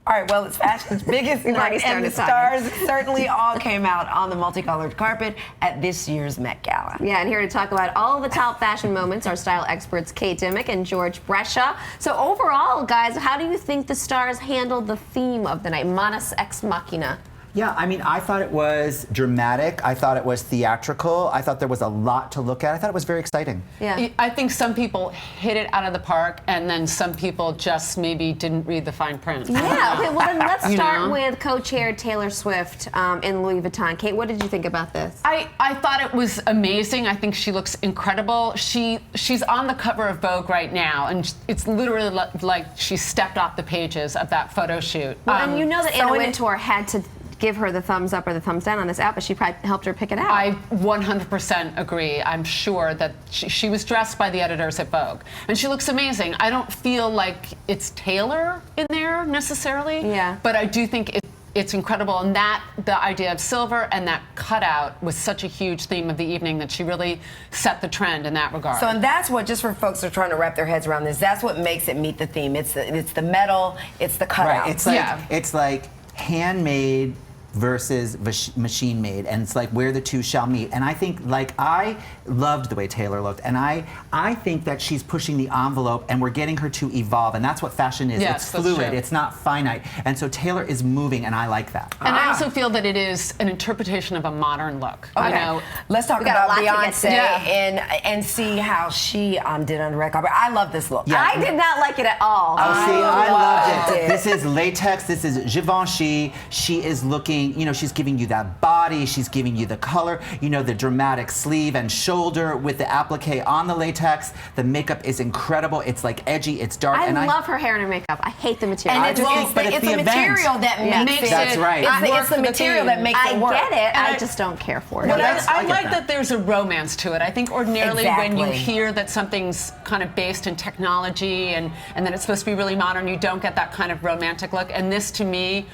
All right, well, it's fashion's biggest night, and the stars certainly all came out on the multicolored carpet at this year's Met Gala. Yeah, and here to talk about all the top fashion moments are style experts Kate Dimmock and George Brescia. So overall, guys, how do you think the stars handled the theme of the night, Manus Ex Machina? Yeah, I mean, I thought it was dramatic. I thought it was theatrical. I thought there was a lot to look at. I thought it was very exciting. Yeah. I think some people hit it out of the park, and then some people just maybe didn't read the fine print. Yeah, okay, well then let's start with co-chair Taylor Swift in Louis Vuitton. Kate, what did you think about this? I thought it was amazing. I think she looks incredible. She's on the cover of Vogue right now, and it's literally like she stepped off the pages of that photo shoot. Well, and you know that Anna Wintour had to give her the thumbs up or the thumbs down on this outfit. She probably helped her pick it out. I 100% agree. I'm sure that she was dressed by the editors at Vogue, and she looks amazing. I don't feel like it's Taylor in there necessarily, but I do think it's incredible, and the idea of silver and that cutout was such a huge theme of the evening that she really set the trend in that regard. So, and that's what, just for folks who are trying to wrap their heads around this, that's what makes it meet the theme. It's the metal, it's the cutout. Right. It's like handmade versus machine made, and it's like where the two shall meet. And I think, like, I loved the way Taylor looked, and I think that she's pushing the envelope, and we're getting her to evolve, and that's what fashion is. Yes, it's fluid, it's not finite, and so Taylor is moving, and I like that. And I also feel that it is an interpretation of a modern look. Okay. You know, let's talk about Beyonce and see how she did on the red carpet. I love this look. Yeah. I did not like it at all. Oh, see, I loved it. This is latex. This is Givenchy. She is looking, you know, she's giving you that body. She's giving you the color, you know, the dramatic sleeve and shoulder with the applique on the latex. The makeup is incredible. It's like edgy. It's dark. I love her hair and her makeup. I hate the material. And it's the material that makes it. That's right. It's the material that makes it work. I get it. I just don't care for it. But I like that there's a romance to it. I think ordinarily when you hear that something's kind of based in technology and that it's supposed to be really modern, you don't get that kind of romantic look. And this, to me,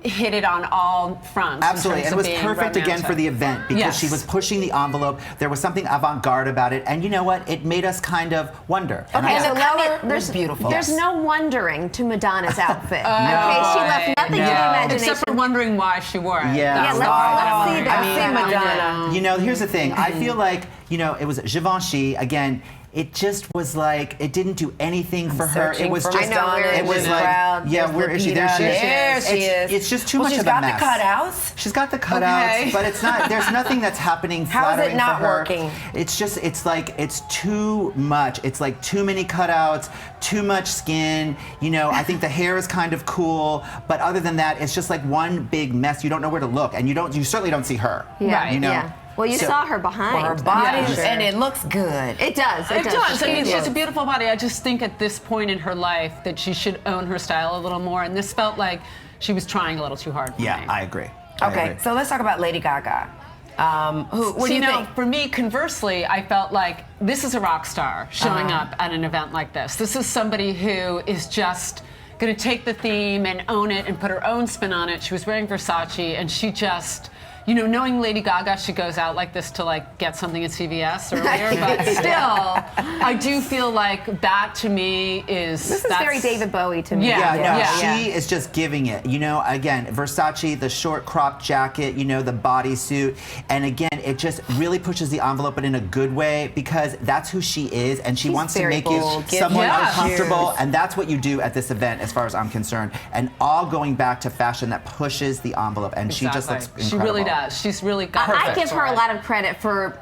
hit it on all fronts. Absolutely, and it was perfect again for the event because she was pushing the envelope. There was something avant-garde about it, and you know what? It made us kind of wonder. Okay, and the color was beautiful. There's no wondering to Madonna's outfit. Okay, she left nothing to the imagination. Except for wondering why she wore it. Yeah, let's see that. I see Madonna. You know, here's the thing. I feel like, you know, it was Givenchy again. It just was like, it didn't do anything for her. It was just, it was like, yeah, where is she? There she is. There she is. It's just too much of a mess. She's got the cutouts. She's got the cutouts, but it's not, there's nothing that's happening flattering for her. How is it not working? It's just, it's like, it's too much. It's like too many cutouts, too much skin. You know, I think the hair is kind of cool, but other than that, it's just like one big mess. You don't know where to look, and you certainly don't see her. Yeah, you know? Yeah. Well, you saw her behind. Her body, and it looks good. It does. It does. I mean, she has a beautiful body. I just think at this point in her life that she should own her style a little more. And this felt like she was trying a little too hard for me. Yeah, I agree. Okay, so let's talk about Lady Gaga. What do you think? For me, conversely, I felt like this is a rock star showing up at an event like this. This is somebody who is just going to take the theme and own it and put her own spin on it. She was wearing Versace, and she just... You know, knowing Lady Gaga, she goes out like this to like get something at CVS earlier, but still, I do feel like that to me is... This is very David Bowie to me. She is just giving it. You know, again, Versace, the short cropped jacket, you know, the bodysuit, and again, it just really pushes the envelope, but in a good way, because that's who she is, and she wants to make you somewhat uncomfortable, and that's what you do at this event, as far as I'm concerned, and all going back to fashion that pushes the envelope, and she just looks incredible. She really does. She's really perfect. I give her a lot of credit for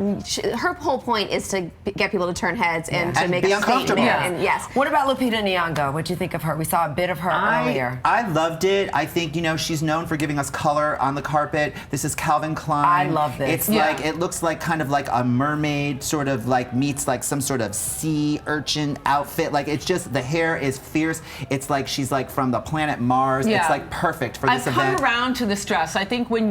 her whole point is to get people to turn heads and to make a statement. And yes. What about Lupita Nyongo? What do you think of her? We saw a bit of her earlier. I loved it. I think, you know, she's known for giving us color on the carpet. This is Calvin Klein. I love this. It's like, it looks like kind of like a mermaid sort of like meets like some sort of sea urchin outfit. Like, it's just, the hair is fierce. It's like she's like from the planet Mars. It's like perfect for this event. I've come around to this dress. I think when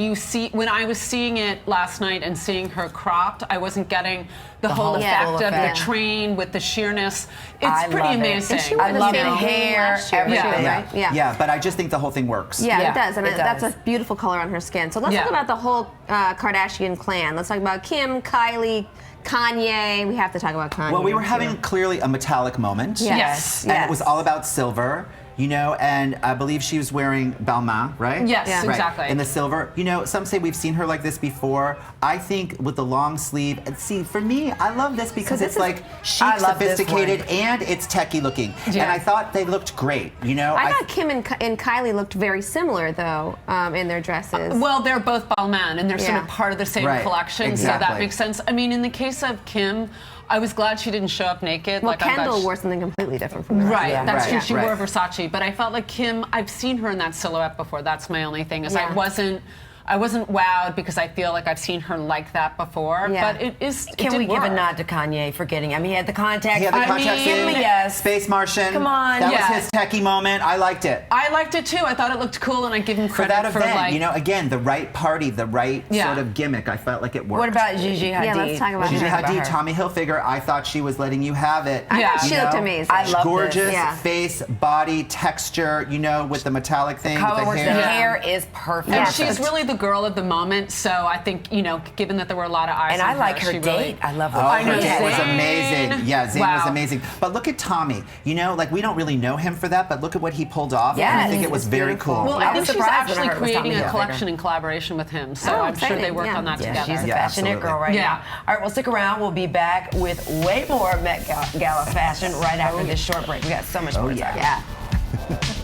I was seeing it last night and seeing her cropped, I wasn't getting the whole effect of the train with the sheerness. It's pretty amazing. I love the hair, everything. Yeah, but I just think the whole thing works. Yeah, it does, and that's a beautiful color on her skin. So let's talk about the whole Kardashian clan. Let's talk about Kim, Kylie, Kanye. We have to talk about Kanye. Well, we were having clearly a metallic moment. Yes. And it was all about silver. you know, and I believe she was wearing Balmain, right? Yes, Yeah. Right, exactly. in the silver. You know, some say we've seen her like this before. I think with the long sleeve, and see, for me, I love this because this it's is- like chic, I love this sophisticated, one. and it's techie looking. Yeah. And I thought they looked great, you know? I thought Kim and Kylie looked very similar, though, in their dresses. Well, they're both Balmain, and they're sort Yeah. of part of the same Right, collection, so exactly. that makes sense. I mean, in the case of Kim, I was glad she didn't show up naked. well, like, I'm glad Kendall she- wore something completely different from the rest. Right, Yeah. that's Right, true. She right. wore Versace, but I felt like Kim. I've seen her in that silhouette before. That's my only thing. Is Yeah. I wasn't wowed because I feel like I've seen her like that before. Yeah. But it is. Can it we did give a work. nod to Kanye for getting? I mean, he had the contacts. He had the I contacts mean, in. Give me yes. Space Martian. Come on. That Yeah. was his techie moment. I liked it. I liked it too. I thought it looked cool, and I give him For credit that event, like. you know, again, the right party, the right Yeah. sort of gimmick. I felt like it worked. What about Gigi Hadid? Yeah, let's talk about What did Gigi you think Hadid, about her? Tommy Hilfiger, I thought she was letting you have it. I Yeah. thought she You looked know? amazing. I love Gorgeous this. Yeah. face, body, texture, you know, with the metallic thing, Color with works. the The hair. hair is perfect. And Yeah. she's really the girl of the moment. So I think, you know, given that there were a lot of eyes And on I like her she date. really- I love her. Oh, I know, her date was Zayn. amazing. Yeah, Zayn was Wow. amazing. But look at Tommy. You know, like we don't really know him for that, but look at what he pulled off. And I Yes. think it was It's very beautiful. cool. Well, I I think was she's surprised when I actually heard it was creating Tommy a Hilfiger. collection in collaboration with him. So Oh, I'm sure they exciting, worked yeah. on that Yeah, together. she's a Yeah, fashionette absolutely. girl right Yeah. now. All right, well, stick around. We'll be back with way more Met Gala fashion right after this short break. We got so much more to talk about. Yeah.